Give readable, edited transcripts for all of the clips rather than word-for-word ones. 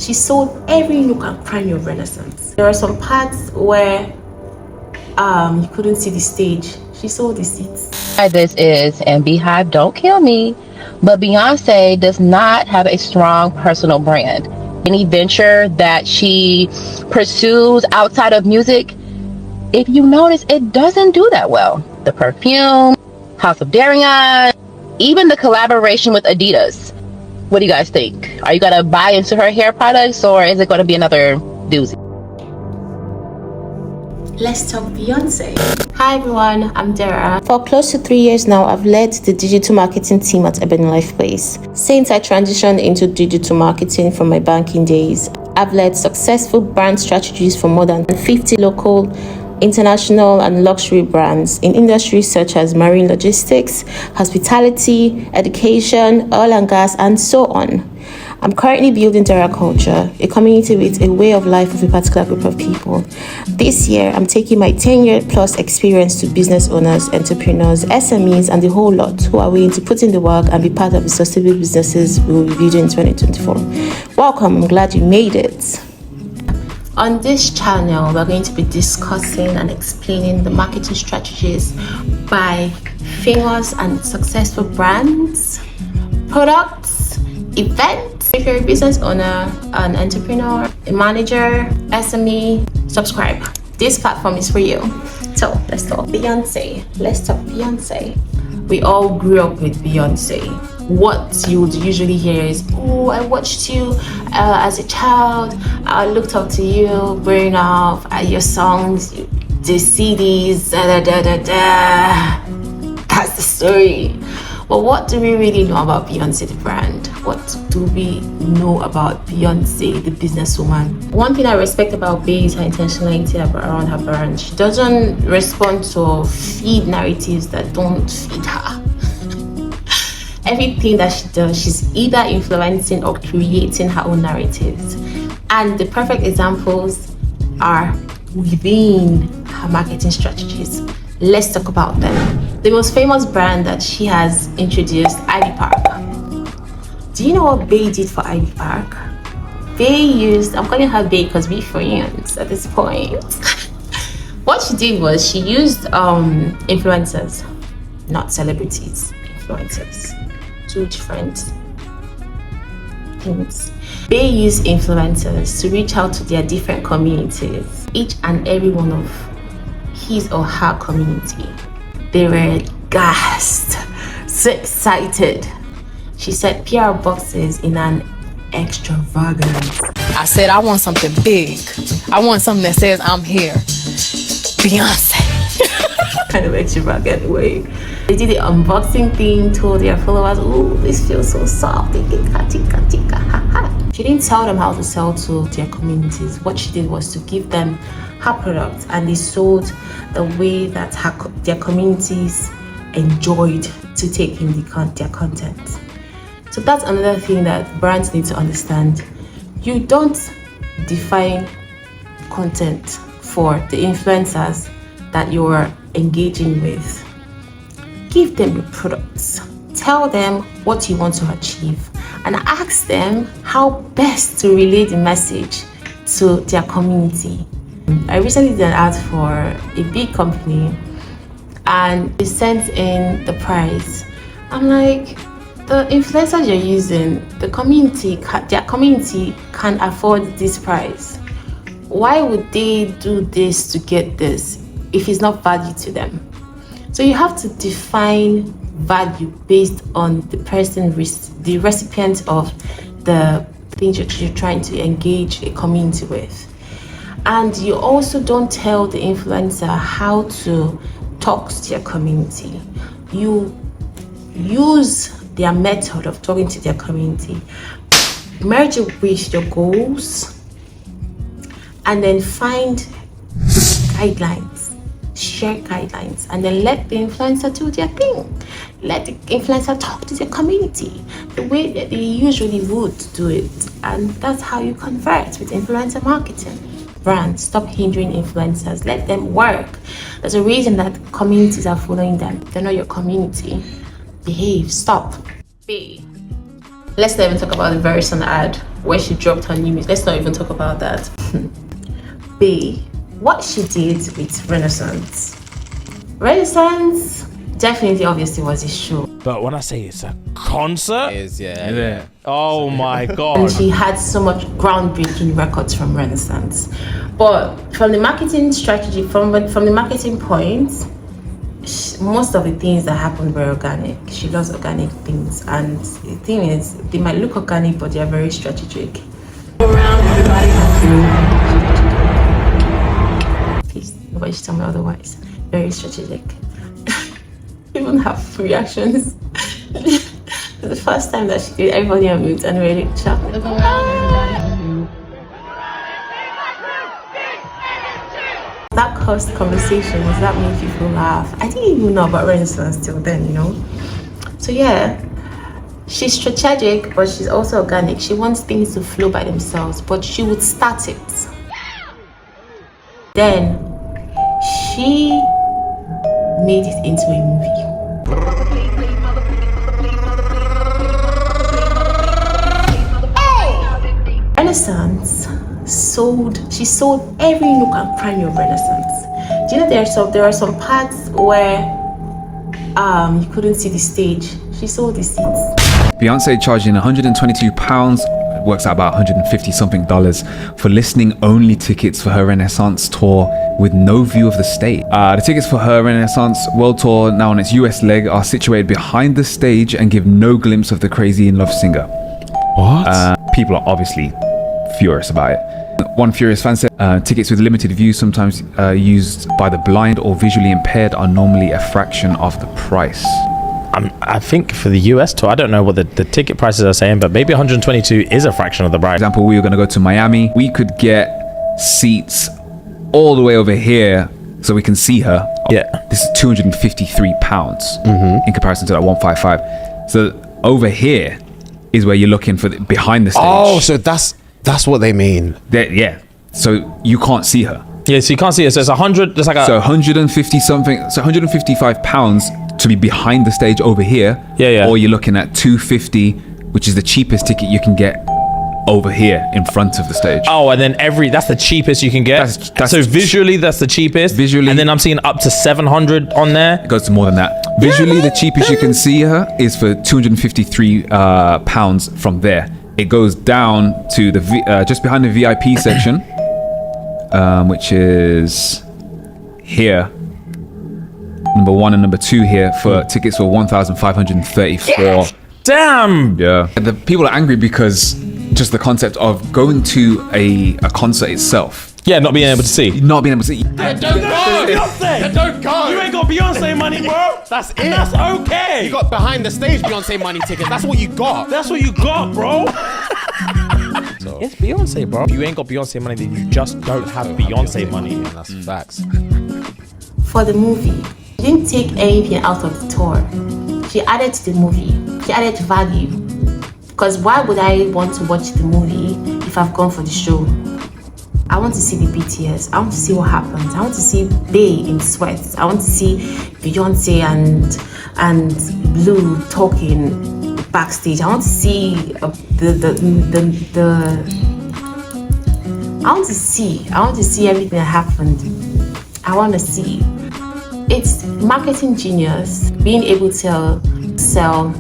She sold every nook and cranny of Renaissance. There are some parts where you couldn't see the stage. She sold the seats. This is, and Beehive, don't kill me, but Beyonce does not have a strong personal brand. Any venture that she pursues outside of music, if you notice, it doesn't do that well. The perfume, House of Darion, even the collaboration with Adidas. What do you guys think? Are you going to buy into her hair products, or is it going to be another doozy? Let's talk Beyonce. Hi everyone, I'm Dara. For close to 3 years now, I've led the digital marketing team at Urban Life Place. Since I transitioned into digital marketing from my banking days, I've led successful brand strategies for more than 50 local, international and luxury brands in industries such as marine logistics, hospitality, education, oil and gas, and so on. I'm currently building Dara Culture, a community with a way of life of a particular group of people. This year, I'm taking my 10-year plus experience to business owners, entrepreneurs, SMEs, and the whole lot who are willing to put in the work and be part of the sustainable businesses we will be building in 2024. Welcome, I'm glad you made it. On this channel, we're going to be discussing and explaining the marketing strategies by famous and successful brands, products, events. If you're a business owner, an entrepreneur, a manager, SME, subscribe. This platform is for you. So let's talk Beyonce. Let's talk Beyonce. We all grew up with Beyonce. What you would usually hear is, oh, I watched you as a child. I looked up to you growing up at your songs, the CDs, That's the story. But what do we really know about Beyonce, the brand? What do we know about Beyonce, the businesswoman? One thing I respect about Bey is her intentionality around her brand. She doesn't respond to feed narratives that don't feed her. Everything that she does, she's either influencing or creating her own narratives. And the perfect examples are within her marketing strategies. Let's talk about them. The most famous brand that she has introduced, Ivy Park. Do you know what Bey did for Ivy Park? Bey used, I'm calling her Bey because we're friends at this point. What she did was she used influencers, not celebrities, influencers. Two different things. Bey used influencers to reach out to their different communities, each and every one of his or her community. They were gassed, so excited. She set PR boxes in an extravagance. I said, I want something big. I want something that says I'm here. Beyonce. Kind of extravagant way. They did the unboxing thing, told their followers, oh, this feels so soft. She didn't tell them how to sell to their communities. What she did was to give them her product, and they sold the way that their communities enjoyed to take in their content. So that's another thing that brands need to understand. You don't define content for the influencers that you're engaging with. Give them your products. Tell them what you want to achieve and ask them how best to relay the message to their community. I recently did an ad for a big company and they sent in the price. I'm like, the influencers you're using, their community can afford this price. Why would they do this to get this if it's not value to them? So you have to define value based on the person, the recipient of the things you're trying to engage a community with. And you also don't tell the influencer how to talk to their community. You use their method of talking to their community, merge it with your goals, and then find guidelines, share guidelines, and then let the influencer do their thing. Let the influencer talk to their community the way that they usually would do it. And that's how you convert with influencer marketing. Brands, stop hindering influencers, let them work. There's a reason that communities are following them. They're not your community. Behave, stop. B. Let's not even talk about the verse on the ad. where she dropped her new music. Let's not even talk about that. B, what she did with Renaissance. Renaissance definitely, obviously, was a show. But when I say it's a concert, yeah. Oh my god! And she had so much groundbreaking records from Renaissance. But from the marketing strategy, from the marketing point, most of the things that happened were organic. She loves organic things, and the thing is, they might look organic, but they are very strategic. Please, nobody should tell me otherwise. Very strategic. Even have reactions. The first time that she did, everybody on mute and really shocked. That caused conversations, that made people laugh. I didn't even know about Renaissance till then, you know. So yeah, she's strategic, but she's also organic. She wants things to flow by themselves, but she would start it. Then she made it into a movie. Renaissance sold every nook and cranny of Renaissance. Do you know there are some parts where you couldn't see the stage? She sold the seats. Beyonce charging £122, works out about $150 something for listening only tickets for her Renaissance tour with no view of the stage. The tickets for her Renaissance World Tour, now on its US leg, are situated behind the stage and give no glimpse of the crazy in love singer. What? People are obviously furious about it. One furious fan said, tickets with limited view, sometimes used by the blind or visually impaired, are normally a fraction of the price. I think for the US tour, I don't know what the ticket prices are saying, but maybe 122 is a fraction of the price. For example, we were going to go to Miami. We could get seats all the way over here so we can see her. Yeah. This is £253 in comparison to that 155. So over here is where you're looking for behind the stage. Oh, so that's what they mean. Yeah. So you can't see her. Yeah, so you can't see it. So it's 100. It's like a. So 150 something. So £155 to be behind the stage over here. Yeah. Or you're looking at 250, which is the cheapest ticket you can get over here in front of the stage. Oh, and then that's the cheapest you can get. That's so visually, that's the cheapest. Visually, and then I'm seeing up to 700 on there. It goes to more than that. Visually, the cheapest you can see her is for £253 from there. It goes down to the just behind the VIP section, which is here. Number 1 and number 2 here for tickets for 1,534. Damn. Yeah. The people are angry because just the concept of going to a concert itself. Yeah, not being able to see. Not being able to see. Don't go, Beyonce. Don't go. You ain't got Beyonce money, bro. That's it. And that's okay. You got behind the stage Beyonce money tickets. That's what you got. That's what you got, bro. It's Beyonce, bro. If you ain't got Beyonce money, then you just don't have Beyonce money. That's facts. For the movie, she didn't take anything out of the tour. She added to the movie. She added value. Because why would I want to watch the movie if I've gone for the show? I want to see the BTS. I want to see what happens. I want to see Bey in sweats. I want to see Beyonce and Blue talking backstage. I want to see I want to see everything that happened. I want to see. It's marketing genius being able to sell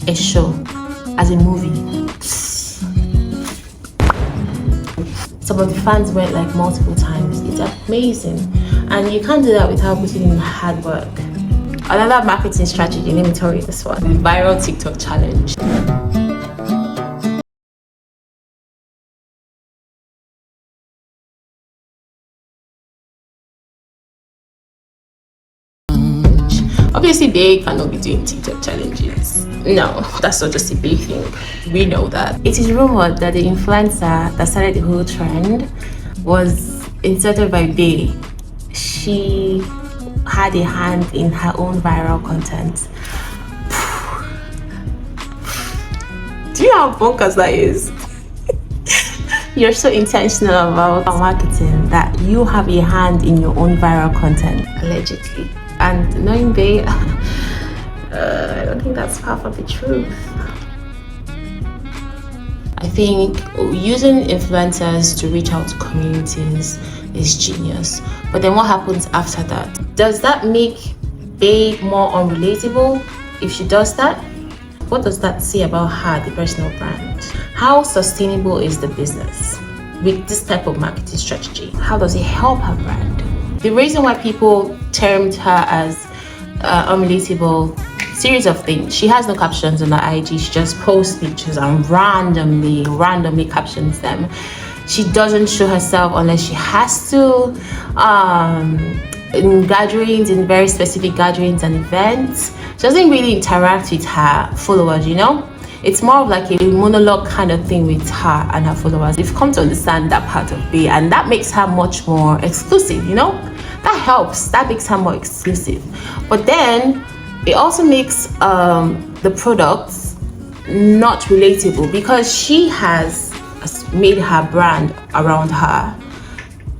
a show as a movie. Some of the fans went like multiple times. It's amazing. And you can't do that without putting in hard work. Another marketing strategy, let me tell you this one. The viral TikTok challenge. Obviously, they cannot be doing TikTok challenges. No, that's not just a big thing. We know that. It is rumored that the influencer that started the whole trend was inserted by Bey. She had a hand in her own viral content. Do you know how bonkers that is? You're so intentional about marketing that you have a hand in your own viral content, allegedly. And knowing Bey, I don't think that's far from the truth. I think using influencers to reach out to communities is genius. But then what happens after that? Does that make Bey more unrelatable if she does that? What does that say about her, the personal brand? How sustainable is the business with this type of marketing strategy? How does it help her brand? The reason why people termed her as unrelatable, series of things. She has no captions on her IG. She just posts pictures and randomly captions them. She doesn't show herself unless she has to. In gatherings, in very specific gatherings and events, she doesn't really interact with her followers, you know. It's more of like a monologue kind of thing with her and her followers. They've come to understand that part of Bey, and that makes her much more exclusive, you know. That helps. That makes her more exclusive. But then it also makes the products not relatable, because she has made her brand around her.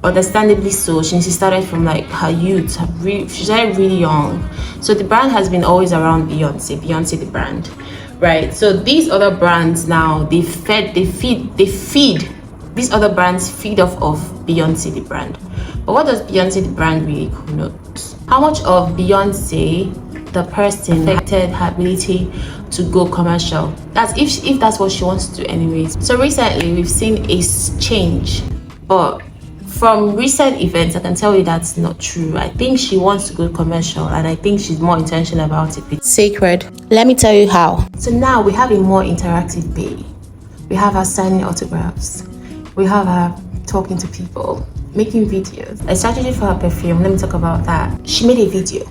Understandably so, since she started from like her youth. She started really young, so the brand has been always around Beyonce the brand, right? So these other brands now, they feed these other brands feed off of Beyonce the brand. But what does Beyonce the brand really connote? How much of Beyonce the person affected her ability to go commercial? That's if that's what she wants to do anyways. So recently we've seen a change, but from recent events I can tell you that's not true. I think she wants to go commercial, and I think she's more intentional about it with Cred. Let me tell you how. So now we have a more interactive Bey. We have her signing autographs, we have her talking to people, making videos. A strategy for her perfume, let me talk about that. She made a video,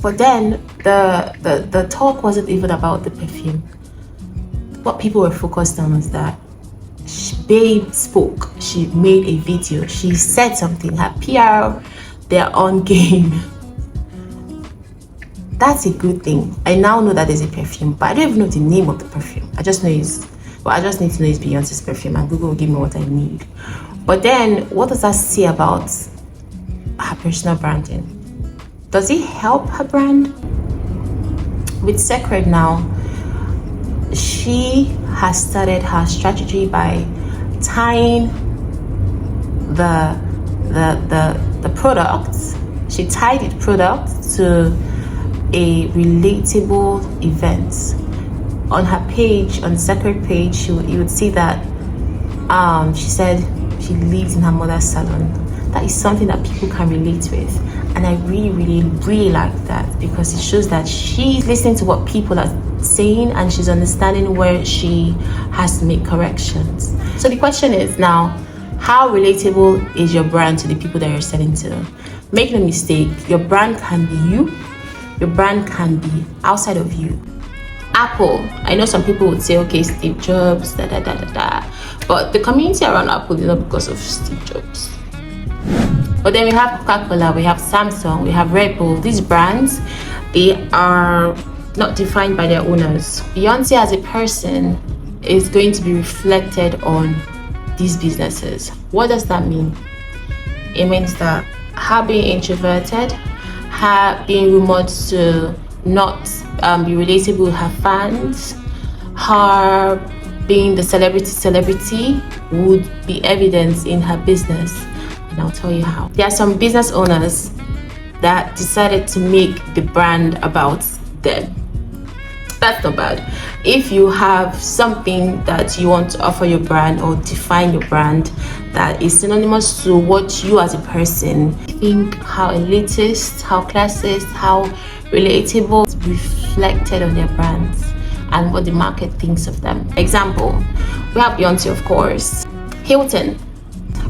but then the talk wasn't even about the perfume. What people were focused on was that Bey spoke, she made a video, she said something, her PR, they're on game. That's a good thing. I now know that there's a perfume, but I don't even know the name of the perfume. I just need to know it's Beyonce's perfume, and Google will give me what I need. But then what does that say about her personal branding? Does it help her brand? With Cred now, she has started her strategy by tying the products. She tied the product to a relatable event. On her page, on the Cred page, you would see that she said she lives in her mother's salon. That is something that people can relate with, and I really like that, because it shows that she's listening to what people are saying and she's understanding where she has to make corrections. So the question is now, how relatable is your brand to the people that you're selling to? Make no mistake, your brand can be you, your brand can be outside of you. Apple, I know some people would say, okay, Steve Jobs, but the community around Apple is not because of Steve Jobs. But then we have Coca-Cola, we have Samsung, we have Red Bull. These brands, they are not defined by their owners. Beyonce as a person is going to be reflected on these businesses. What does that mean? It means that her being introverted, her being rumored to not be relatable with her fans, her being the celebrity would be evidence in her business. And I'll tell you how. There are some business owners that decided to make the brand about them. That's not bad. If you have something that you want to offer your brand or define your brand that is synonymous to what you as a person think, how elitist, how classist, how relatable, it's reflected on their brands and what the market thinks of them. Example, we have Beyonce, of course. Hilton,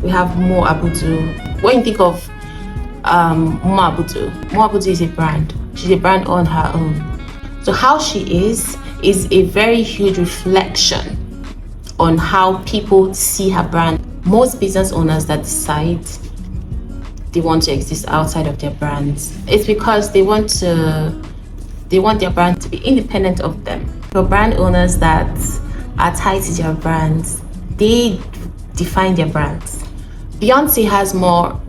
we have Mo Abudu. When you think of Mo Abudu is a brand. She's a brand on her own. So how she is a very huge reflection on how people see her brand. Most business owners that decide they want to exist outside of their brands, it's because they want their brand to be independent of them. For brand owners that are tied to their brands, they define their brands. Beyonce has more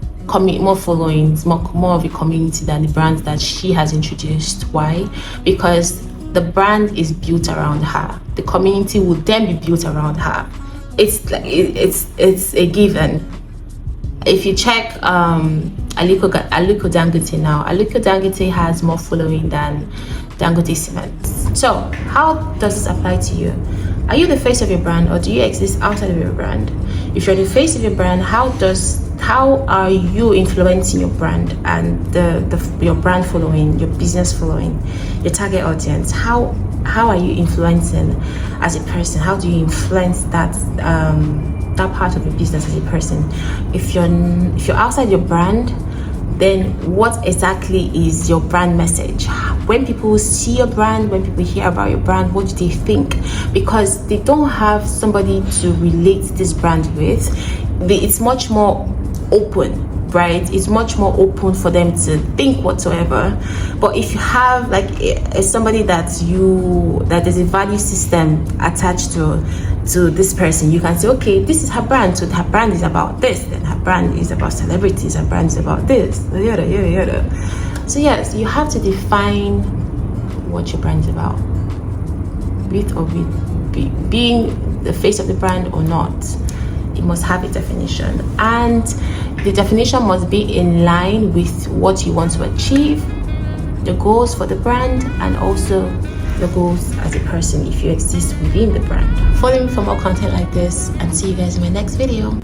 followings, more of a community than the brands that she has introduced. Why? Because the brand is built around her. The community will then be built around her. It's like it's a given. If you check Aliko Dangote now, Aliko Dangote has more following than Dangote Cement. So how does this apply to you? Are you the face of your brand, or do you exist outside of your brand? If you're the face of your brand, how are you influencing your brand and your brand following, your business following, your target audience? How are you influencing as a person? How do you influence that part of your business as a person? If you're outside your brand, then what exactly is your brand message? When people see your brand, when people hear about your brand, what do they think? Because they don't have somebody to relate this brand with. It's much more open, right? It's much more open for them to think whatsoever. But if you have like somebody that there's a value system attached to this person, you can say, okay, this is her brand, so her brand is about this, then her brand is about celebrities, her brand is about this, yada yada yada. So yes, you have to define what your brand is about, being the face of the brand or not. It must have a definition, and the definition must be in line with what you want to achieve, the goals for the brand, and also the goals as a person if you exist within the brand. Follow me for more content like this, and see you guys in my next video.